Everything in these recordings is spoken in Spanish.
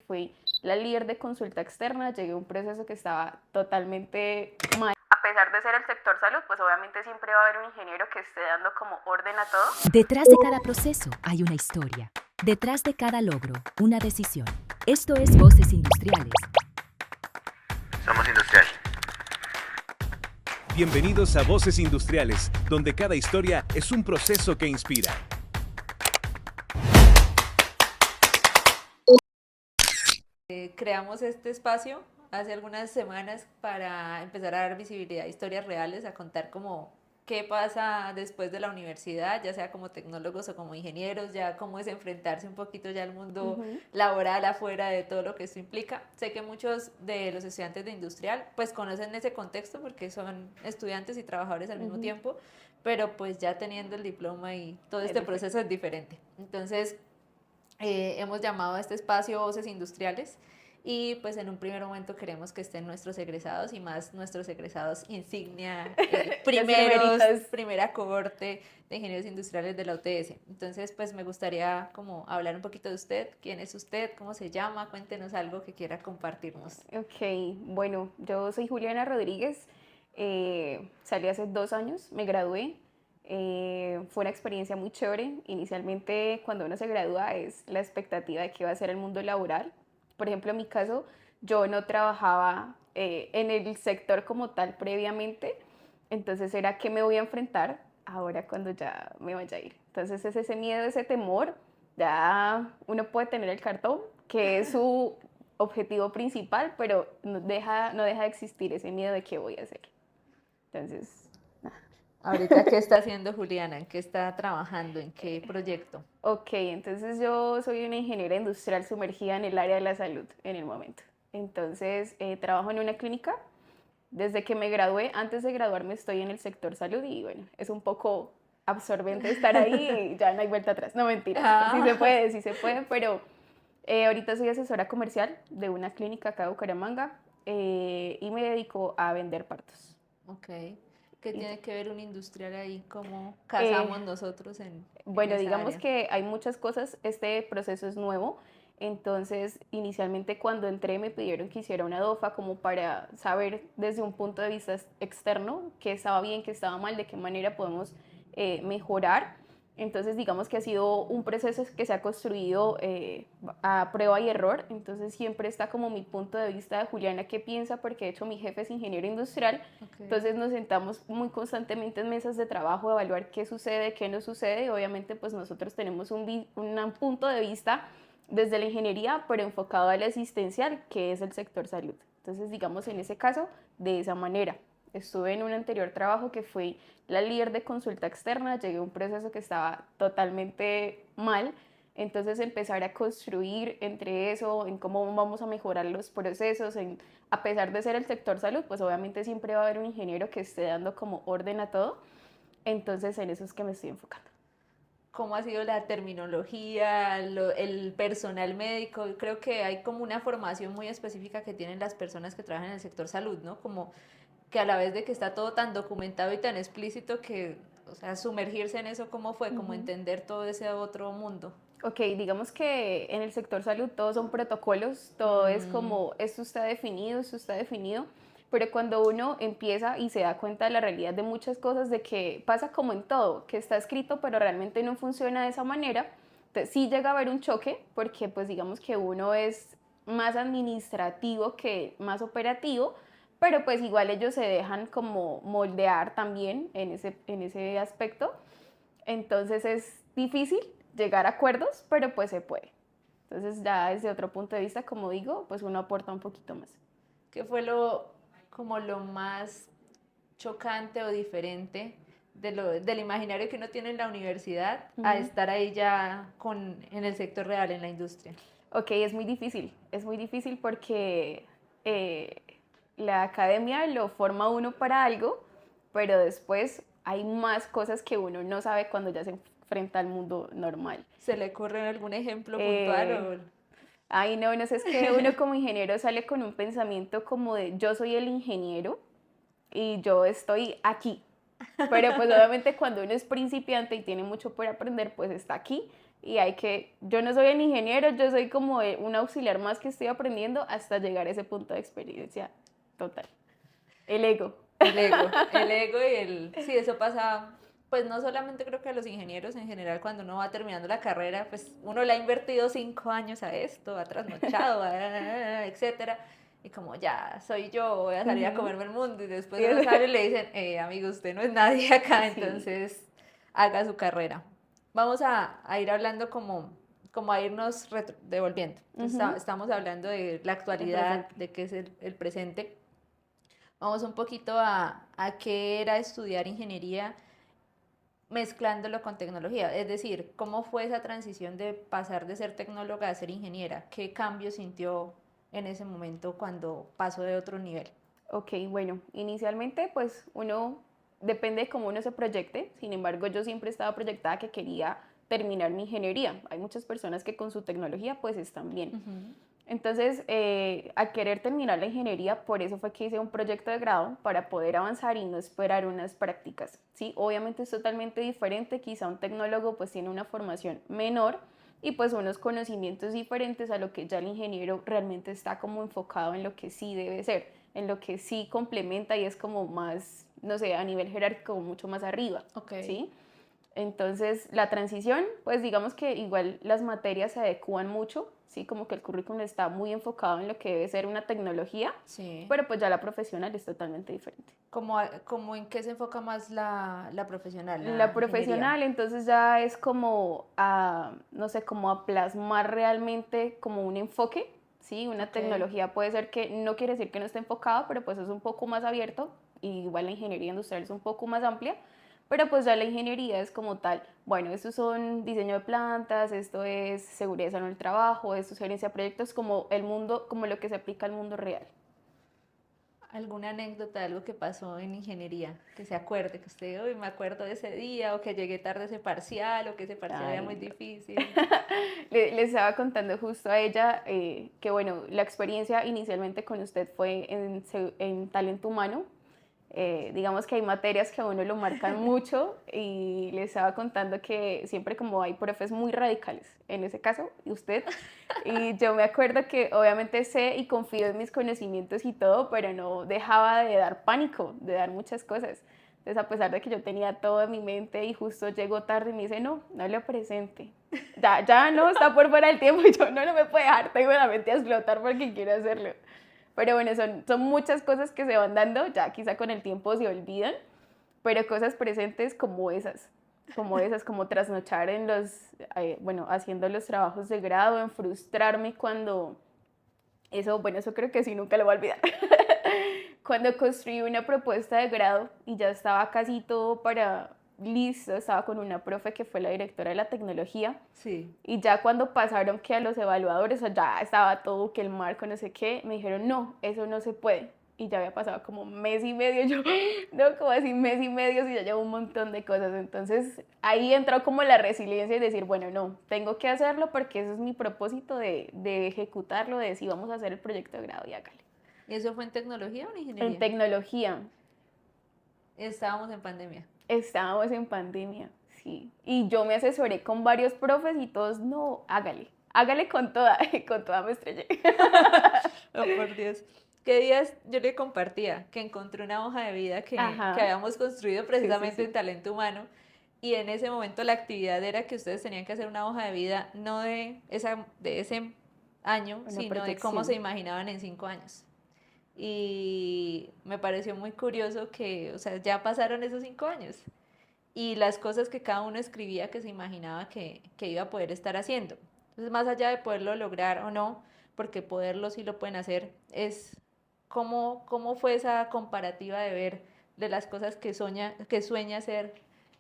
fui la líder de consulta externa, llegué a un proceso que estaba totalmente mal. A pesar de ser el sector salud, pues obviamente siempre va a haber un ingeniero que esté dando como orden a todo. Detrás de cada proceso hay una historia. Detrás de cada logro, una decisión. Esto es Voces Industriales. Somos Industrial. Bienvenidos a Voces Industriales, donde cada historia es un proceso que inspira. Creamos este espacio hace algunas semanas para empezar a dar visibilidad a historias reales, a contar como qué pasa después de la universidad, ya sea como tecnólogos o como ingenieros, ya cómo es enfrentarse un poquito ya al mundo laboral afuera de todo lo que esto implica. Sé que muchos de los estudiantes de industrial pues conocen ese contexto porque son estudiantes y trabajadores al mismo tiempo, pero pues ya teniendo el diploma y todo este proceso es diferente. Entonces hemos llamado a este espacio Voces Industriales y pues en un primer momento queremos que estén nuestros egresados y más nuestros egresados insignia, primera cohorte de ingenieros industriales de la UTS. Entonces pues me gustaría como hablar un poquito de usted, quién es usted, cómo se llama, cuéntenos algo que quiera compartirnos. Ok, bueno, yo soy Juliana Rodríguez, salí hace 2 años, me gradué. Fue una experiencia muy chévere. Inicialmente, cuando uno se gradúa, es la expectativa de qué va a ser el mundo laboral. Por ejemplo, en mi caso, yo no trabajaba en el sector como tal previamente, entonces era qué me voy a enfrentar ahora cuando ya me vaya a ir. Entonces es ese miedo, ese temor, ya uno puede tener el cartón, que es su objetivo principal, pero no deja de existir ese miedo de qué voy a hacer. Entonces... Ahorita, ¿qué está haciendo Juliana? ¿En qué está trabajando? ¿En qué proyecto? Ok, entonces yo soy una ingeniera industrial sumergida en el área de la salud en el momento. Entonces trabajo en una clínica. Desde que me gradué, antes de graduarme estoy en el sector salud y bueno, es un poco absorbente estar ahí y ya no hay vuelta atrás. No, mentira, sí se puede, pero ahorita soy asesora comercial de una clínica acá de Bucaramanga y me dedico a vender partos. Ok. ¿Qué tiene que ver un industrial ahí? ¿Cómo casamos nosotros en Bueno, esa digamos área? que hay muchas cosas, este proceso es nuevo, entonces inicialmente cuando entré me pidieron que hiciera una DOFA como para saber desde un punto de vista externo qué estaba bien, qué estaba mal, de qué manera podemos mejorar. Entonces digamos que ha sido un proceso que se ha construido a prueba y error, entonces siempre está como mi punto de vista de Juliana, qué piensa, porque de hecho mi jefe es ingeniero industrial, entonces nos sentamos muy constantemente en mesas de trabajo a evaluar qué sucede, qué no sucede, y obviamente pues nosotros tenemos un punto de vista desde la ingeniería, pero enfocado al asistencial, que es el sector salud. Entonces digamos en ese caso, de esa manera. Estuve en un anterior trabajo que fue la líder de consulta externa, llegué a un proceso que estaba totalmente mal, entonces empezar a construir entre eso, en cómo vamos a mejorar los procesos, a pesar de ser el sector salud, pues obviamente siempre va a haber un ingeniero que esté dando como orden a todo, entonces en eso es que me estoy enfocando. ¿Cómo ha sido la terminología, el personal médico? Creo que hay como una formación muy específica que tienen las personas que trabajan en el sector salud, ¿no? Como que a la vez de que está todo tan documentado y tan explícito que, o sea, sumergirse en eso, ¿cómo fue? Como entender todo ese otro mundo. Ok, digamos que en el sector salud todos son protocolos, todo es como esto está definido, pero cuando uno empieza y se da cuenta de la realidad de muchas cosas, de que pasa como en todo, que está escrito pero realmente no funciona de esa manera, entonces sí llega a haber un choque porque pues digamos que uno es más administrativo que más operativo, pero pues igual ellos se dejan como moldear también en ese aspecto. Entonces es difícil llegar a acuerdos, pero pues se puede. Entonces ya desde otro punto de vista, como digo, pues uno aporta un poquito más. ¿Qué fue como lo más chocante o diferente del imaginario que uno tiene en la universidad a estar ahí ya en el sector real, en la industria? Ok, es muy difícil porque la academia lo forma uno para algo, pero después hay más cosas que uno no sabe cuando ya se enfrenta al mundo normal. ¿Se le ocurre algún ejemplo puntual? Ay, no, no sé, es que uno como ingeniero sale con un pensamiento como de yo soy el ingeniero y yo estoy aquí. Pero pues obviamente cuando uno es principiante y tiene mucho por aprender, pues está aquí. y yo no soy el ingeniero, yo soy como un auxiliar más que estoy aprendiendo hasta llegar a ese punto de experiencia total. El ego. El ego sí, eso pasa, pues no solamente creo que a los ingenieros en general, cuando uno va terminando la carrera, pues uno le ha invertido 5 años a esto, ha trasnochado, etcétera, y como ya, soy yo, voy a salir a comerme el mundo, y después uno sale y le dicen, amigo, usted no es nadie acá, entonces haga su carrera. Vamos a ir hablando como a irnos devolviendo. Estamos hablando de la actualidad, de qué es el presente. Vamos un poquito a qué era estudiar ingeniería mezclándolo con tecnología. Es decir, ¿cómo fue esa transición de pasar de ser tecnóloga a ser ingeniera? ¿Qué cambio sintió en ese momento cuando pasó de otro nivel? Ok, bueno, inicialmente pues depende de cómo uno se proyecte. Sin embargo, yo siempre estaba proyectada que quería terminar mi ingeniería. Hay muchas personas que con su tecnología pues están bien. Uh-huh. Entonces, al querer terminar la ingeniería, por eso fue que hice un proyecto de grado para poder avanzar y no esperar unas prácticas, ¿sí? Obviamente es totalmente diferente, quizá un tecnólogo pues tiene una formación menor y pues unos conocimientos diferentes a lo que ya el ingeniero realmente está como enfocado en lo que sí debe ser, en lo que sí complementa y es como más, no sé, a nivel jerárquico mucho más arriba, Okay. ¿sí? Entonces, la transición, pues digamos que igual las materias se adecúan mucho, ¿sí? Como que el currículum está muy enfocado en lo que debe ser una tecnología, Sí. pero pues ya la profesional es totalmente diferente. ¿Cómo en qué se enfoca más la profesional? La profesional entonces ya es como no sé, como a plasmar realmente como un enfoque, ¿sí? Una Okay. tecnología puede ser que no quiere decir que no esté enfocado, pero pues es un poco más abierto, y igual la ingeniería industrial es un poco más amplia. Pero pues ya la ingeniería es como tal, bueno, estos son diseño de plantas, esto es seguridad en el trabajo, esto es gerencia de proyectos, como el mundo, como lo que se aplica al mundo real. ¿Alguna anécdota, algo que pasó en ingeniería, que se acuerde, que usted, hoy me acuerdo de ese día, o que llegué tarde a ese parcial, o que ese parcial era muy difícil? Les estaba contando justo a ella que bueno, la experiencia inicialmente con usted fue en talento humano. Digamos que hay materias que a uno lo marcan mucho y les estaba contando que siempre como hay profes muy radicales, en ese caso usted, y yo me acuerdo que obviamente sé y confío en mis conocimientos y todo, pero no dejaba de dar pánico, de dar muchas cosas. Entonces, a pesar de que yo tenía todo en mi mente y justo llegó tarde y me dice, no lo presente, ya no, está por fuera del tiempo, y yo no me puede dejar, tengo la mente a explotar porque quiero hacerlo. Pero bueno, son muchas cosas que se van dando, ya quizá con el tiempo se olvidan, pero cosas presentes como como trasnochar haciendo los trabajos de grado, en frustrarme cuando, eso creo que sí, nunca lo voy a olvidar. Cuando construí una propuesta de grado y ya estaba casi todo listo, estaba con una profe que fue la directora de la tecnología. Sí. Y ya cuando pasaron que a los evaluadores, o sea, ya estaba todo, que el marco, no sé qué, me dijeron, no, eso no se puede. Y ya había pasado como mes y medio, yo, no, como así mes y medio, si ya llevo un montón de cosas. Entonces ahí entró como la resiliencia y decir, bueno, no, tengo que hacerlo porque ese es mi propósito de ejecutarlo, de decir, vamos a hacer el proyecto de grado y hágale. ¿Y eso fue en tecnología o en ingeniería? En tecnología. Estábamos en pandemia. Estábamos en pandemia, sí. Y yo me asesoré con varios profes y todos, no, hágale con toda me estrellé. Oh, por Dios. ¿Qué días yo le compartía? Que encontré una hoja de vida que habíamos construido precisamente sí. en talento humano, y en ese momento la actividad era que ustedes tenían que hacer una hoja de vida, no de ese año, sino de cómo se imaginaban en 5 años. Y me pareció muy curioso que, o sea, ya pasaron esos 5 años y las cosas que cada uno escribía que se imaginaba que iba a poder estar haciendo. Entonces, más allá de poderlo lograr o no, porque poderlo sí lo pueden hacer, es cómo fue esa comparativa de ver de las cosas que sueña hacer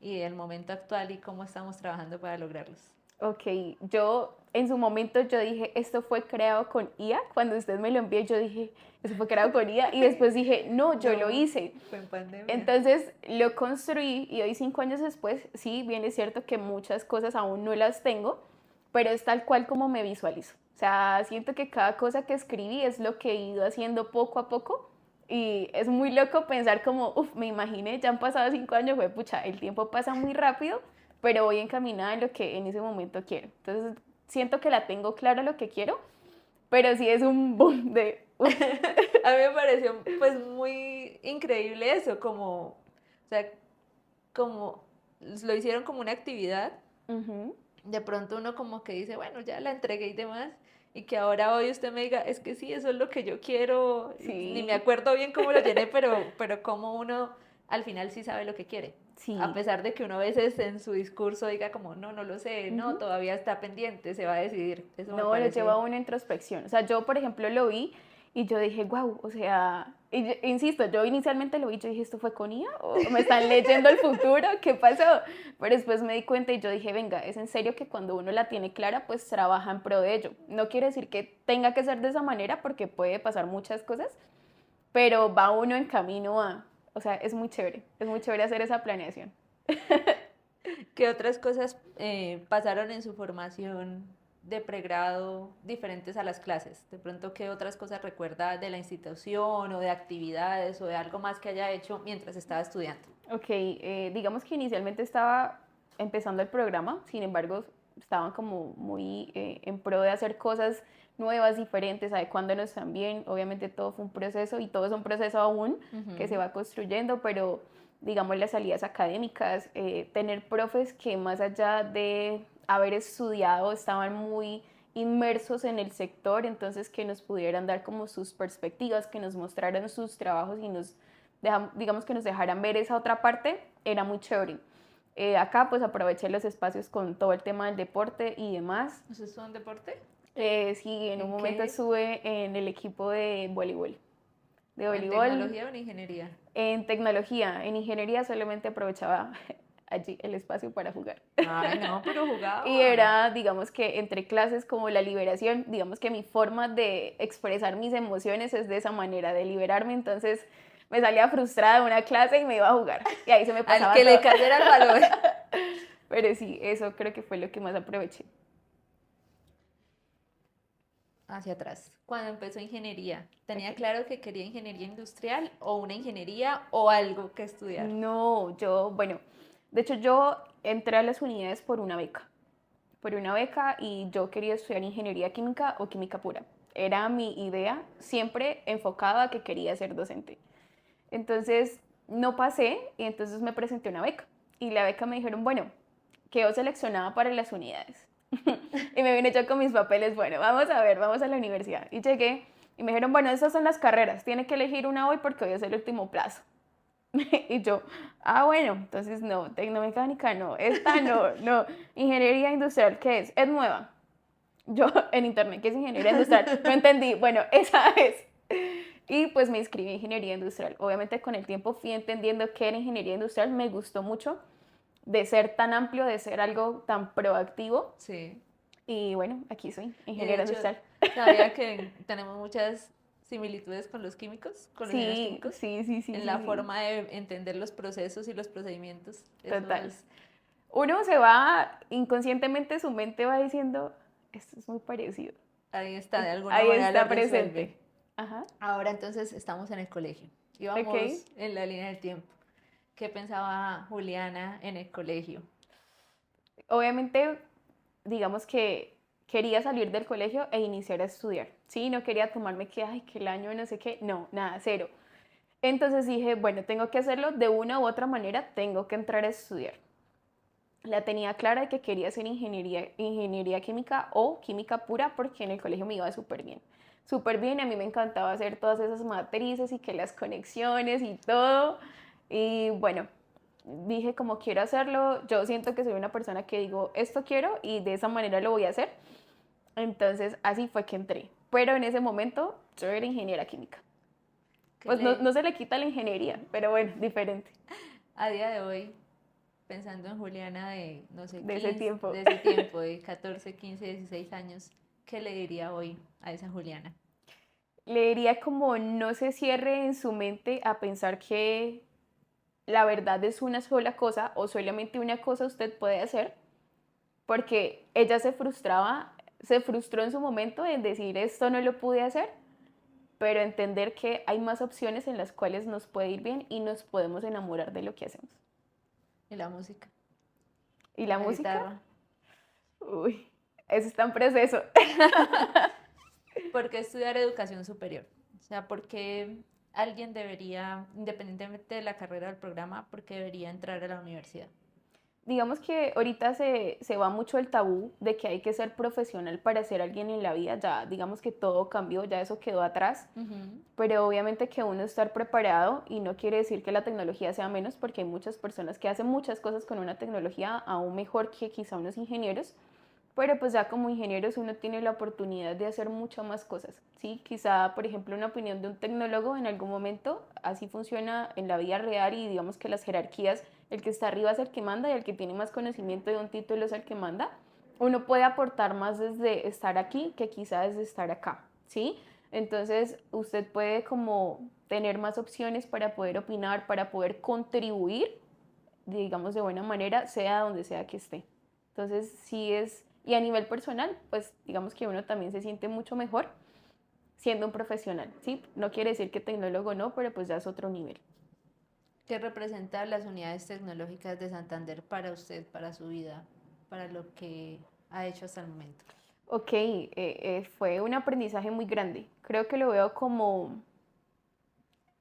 y el momento actual y cómo estamos trabajando para lograrlos. Ok, en su momento yo dije, esto fue creado con IA, cuando usted me lo envió yo dije, esto fue creado con IA, y después dije, no, yo lo hice. Fue en pandemia. Entonces lo construí y hoy 5 años después, sí, bien es cierto que muchas cosas aún no las tengo, pero es tal cual como me visualizo. O sea, siento que cada cosa que escribí es lo que he ido haciendo poco a poco, y es muy loco pensar como, me imaginé, ya han pasado 5 años, pucha, el tiempo pasa muy rápido, pero voy encaminada en lo que en ese momento quiero. Entonces, siento que la tengo clara lo que quiero, pero sí es un boom de... A mí me pareció pues muy increíble eso, como, o sea, como lo hicieron como una actividad, Ujú. de pronto uno como que dice, bueno, ya la entregué y demás, y que ahora hoy usted me diga, es que sí, eso es lo que yo quiero, y ni me Sí, acuerdo bien cómo lo llené, pero como uno al final sí sabe lo que quiere. A sí. pesar de que uno a veces en su discurso diga como, no, no lo sé, no, Ujú. todavía está pendiente, se va a decidir. Eso me No, lo lleva a parece. una introspección. O sea, yo, por ejemplo, lo vi y yo dije, wow, o sea, insisto, yo inicialmente lo vi y yo dije, ¿esto fue con IA? ¿O me están leyendo el futuro? ¿Qué pasó? Pero después me di cuenta y yo dije, venga, es en serio que cuando uno la tiene clara, pues trabaja en pro de ello. No quiere decir que tenga que ser de esa manera porque puede pasar muchas cosas, pero va uno en camino a, o sea, es muy chévere hacer esa planeación. ¿Qué otras cosas pasaron en su formación de pregrado diferentes a las clases? De pronto, ¿qué otras cosas recuerda de la institución o de actividades o de algo más que haya hecho mientras estaba estudiando? Ok, digamos que inicialmente estaba empezando el programa, sin embargo, estaban como muy en pro de hacer cosas nuevas, diferentes, adecuándonos también. Obviamente todo fue un proceso y todo es un proceso aún que se Ujú. va construyendo, pero digamos las salidas académicas, tener profes que más allá de haber estudiado estaban muy inmersos en el sector, entonces que nos pudieran dar como sus perspectivas, que nos mostraran sus trabajos y digamos que nos dejaran ver esa otra parte, era muy chévere. Acá pues aproveché los espacios con todo el tema del deporte y demás. ¿Eso es un deporte? Sí, en un ¿En momento qué? estuve en el equipo de voleibol. De ¿O en voleibol, tecnología o en ingeniería? en tecnología, en ingeniería solamente aprovechaba allí el espacio para jugar. Ay, no, pero Y jugaba. era, digamos que entre clases como la liberación, digamos que mi forma de expresar mis emociones es de esa manera, de liberarme, entonces me salía frustrada de una clase y me iba a jugar. Y ahí se me Al pasaba que todo. le cayera el balón. Pero sí, eso creo que fue lo que más aproveché. Hacia atrás. Cuando empezó ingeniería, ¿tenía Ok. claro que quería ingeniería industrial o una ingeniería o algo que estudiar? No, bueno, de hecho yo entré a las unidades por una beca y yo quería estudiar ingeniería química o química pura. Era mi idea, siempre enfocada a que quería ser docente. Entonces no pasé y entonces me presenté una beca. Y la beca me dijeron, bueno, quedó seleccionada para las unidades. Y me vine yo con mis papeles, bueno, vamos a ver, vamos a la universidad. Y llegué y me dijeron, bueno, estas son las carreras, tiene que elegir una hoy porque hoy es el último plazo. Y yo, bueno, entonces no, tecnomecánica no, esta no, no, ingeniería industrial, ¿qué es? Es nueva. Yo en internet, ¿qué es ingeniería industrial? No entendí, bueno, esa es. Y pues me inscribí en ingeniería industrial. Obviamente con el tiempo fui entendiendo qué era ingeniería industrial, me gustó mucho de ser tan amplio, de ser algo tan proactivo. Sí. Y bueno, aquí soy, Y de ingeniera hecho, industrial. sabía que tenemos muchas similitudes con los químicos, con los ingenieros Sí, químicos, sí, sí, sí, en sí, la sí, forma de entender los procesos y los procedimientos. Eso total. es, Uno se va, inconscientemente su mente va diciendo, esto es muy parecido. ahí está, de alguna Ahí manera está lo resuelve. presente. Ajá, Ahora entonces estamos en el colegio. ok. Íbamos en la línea del tiempo. ¿Qué pensaba Juliana en el colegio? Obviamente, digamos que quería salir del colegio e iniciar a estudiar. Sí, no quería tomarme que, ay, que el año no sé qué. No, nada, cero. Entonces dije, bueno, tengo que hacerlo de una u otra manera, tengo que entrar a estudiar. La tenía clara de que quería hacer ingeniería química o química pura porque en el colegio me iba súper bien. Súper bien, a mí me encantaba hacer todas esas matrices y que las conexiones y todo. Y bueno, dije como quiero hacerlo, yo siento que soy una persona que digo esto quiero y de esa manera lo voy a hacer. Entonces así fue que entré. Pero en ese momento yo era ingeniera química. ¿Qué Pues no, le, no se le quita la ingeniería, pero bueno, diferente a día de hoy, pensando en Juliana de, no sé, de ese 15, tiempo? de ese tiempo, de 14, 15, 16 años, ¿qué le diría hoy a esa Juliana? Le diría como no se cierre en su mente a pensar que la verdad es una sola cosa o solamente una cosa usted puede hacer, porque ella se frustró en su momento en decir esto no lo pude hacer, pero entender que hay más opciones en las cuales nos puede ir bien y nos podemos enamorar de lo que hacemos. Y la música. ¿Y la La música? guitarra. Uy, eso está en proceso. ¿Por qué estudiar educación superior? O sea, ¿por qué alguien debería, independientemente de la carrera del programa, por qué debería entrar a la universidad? Digamos que ahorita se va mucho el tabú de que hay que ser profesional para ser alguien en la vida. Ya, digamos que todo cambió, ya eso quedó atrás. Ujú. Pero obviamente que uno estar preparado y no quiere decir que la tecnología sea menos, porque hay muchas personas que hacen muchas cosas con una tecnología aún mejor que quizá unos ingenieros, pero pues ya como ingenieros uno tiene la oportunidad de hacer muchas más cosas, ¿sí? Quizá, por ejemplo, una opinión de un tecnólogo en algún momento, así funciona en la vida real y digamos que las jerarquías, el que está arriba es el que manda y el que tiene más conocimiento de un título es el que manda. Uno puede aportar más desde estar aquí que quizá desde estar acá, ¿sí? Entonces usted puede como tener más opciones para poder opinar, para poder contribuir, digamos de buena manera, sea donde sea que esté. Entonces sí es, y a nivel personal, pues digamos que uno también se siente mucho mejor siendo un profesional, ¿sí? No quiere decir que tecnólogo no, pero pues ya es otro nivel. ¿Qué representan las unidades tecnológicas de Santander para usted, para su vida, para lo que ha hecho hasta el momento? Ok, fue un aprendizaje muy grande. Creo que lo veo como,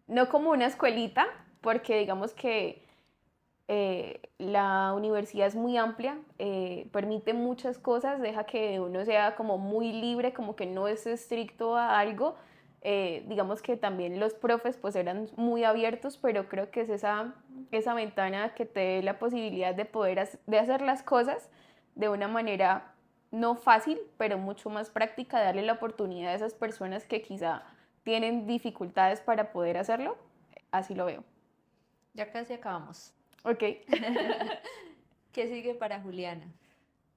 no como una escuelita, porque digamos que la universidad es muy amplia, permite muchas cosas, deja que uno sea como muy libre, como que no es estricto a algo. Digamos que también los profes pues eran muy abiertos, pero creo que es esa ventana que te dé la posibilidad de poder de hacer las cosas de una manera no fácil, pero mucho más práctica, darle la oportunidad a esas personas que quizá tienen dificultades para poder hacerlo. Así lo veo. Ya casi acabamos. Ok. ¿Qué sigue para Juliana?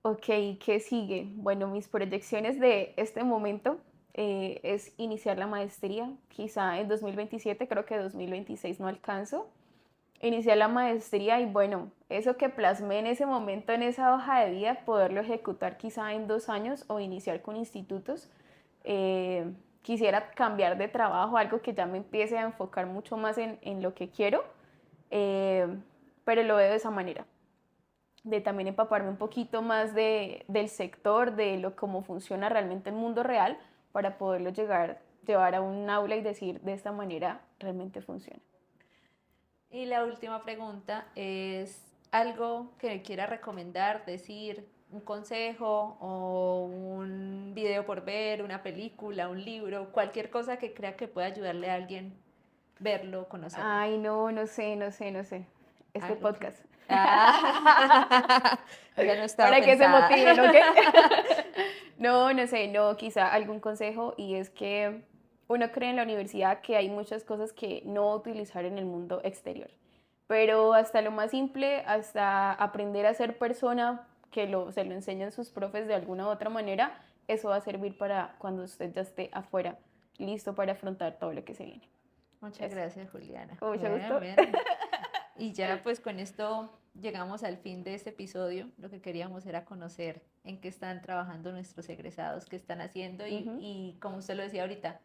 Ok, ¿qué sigue? Bueno, mis proyecciones de este momento es iniciar la maestría, quizá en 2027, creo que 2026 no alcanzo. Iniciar la maestría y bueno, eso que plasmé en ese momento en esa hoja de vida, poderlo ejecutar quizá en 2 años o iniciar con institutos. Quisiera cambiar de trabajo, algo que ya me empiece a enfocar mucho más en lo que quiero, eh, pero lo veo de esa manera de también empaparme un poquito más del sector, de cómo funciona realmente el mundo real, para poderlo llevar a un aula y decir de esta manera realmente funciona. Y la última pregunta es algo que quiera recomendar, decir, un consejo o un video por ver, una película, un libro, cualquier cosa que crea que pueda ayudarle a alguien verlo, conocerlo. Ay, no, no sé, no sé, no sé. Este Algo que... podcast. Ah, esa no estaba Para que se pensada. motiven, ¿ok? No, no sé, no, quizá algún consejo y es que uno cree en la universidad que hay muchas cosas que no utilizar en el mundo exterior, pero hasta lo más simple, hasta aprender a ser persona, que se lo enseñan sus profes de alguna u otra manera, eso va a servir para cuando usted ya esté afuera, listo para afrontar todo lo que se viene. Muchas Eso. gracias, Juliana. Con mucho Bien, gusto. bien. Y ya pues con esto llegamos al fin de este episodio. Lo que queríamos era conocer en qué están trabajando nuestros egresados, qué están haciendo Ujú. y como usted lo decía ahorita,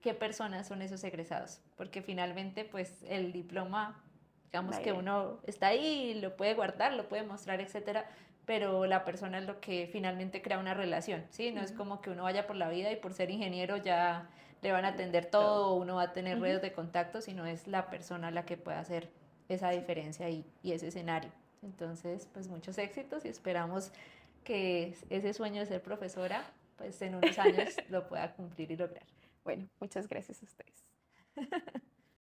qué personas son esos egresados. Porque finalmente pues el diploma, digamos que Vale. uno está ahí, lo puede guardar, lo puede mostrar, etcétera, pero la persona es lo que finalmente crea una relación, ¿sí? No es como que uno vaya por la vida y por ser ingeniero ya le van a atender Todo. todo, o uno va a tener Ujú. redes de contacto, sino es la persona la que puede hacer esa diferencia y ese escenario. Entonces, pues muchos éxitos y esperamos que ese sueño de ser profesora, pues en unos años lo pueda cumplir y lograr. Bueno, muchas gracias a ustedes.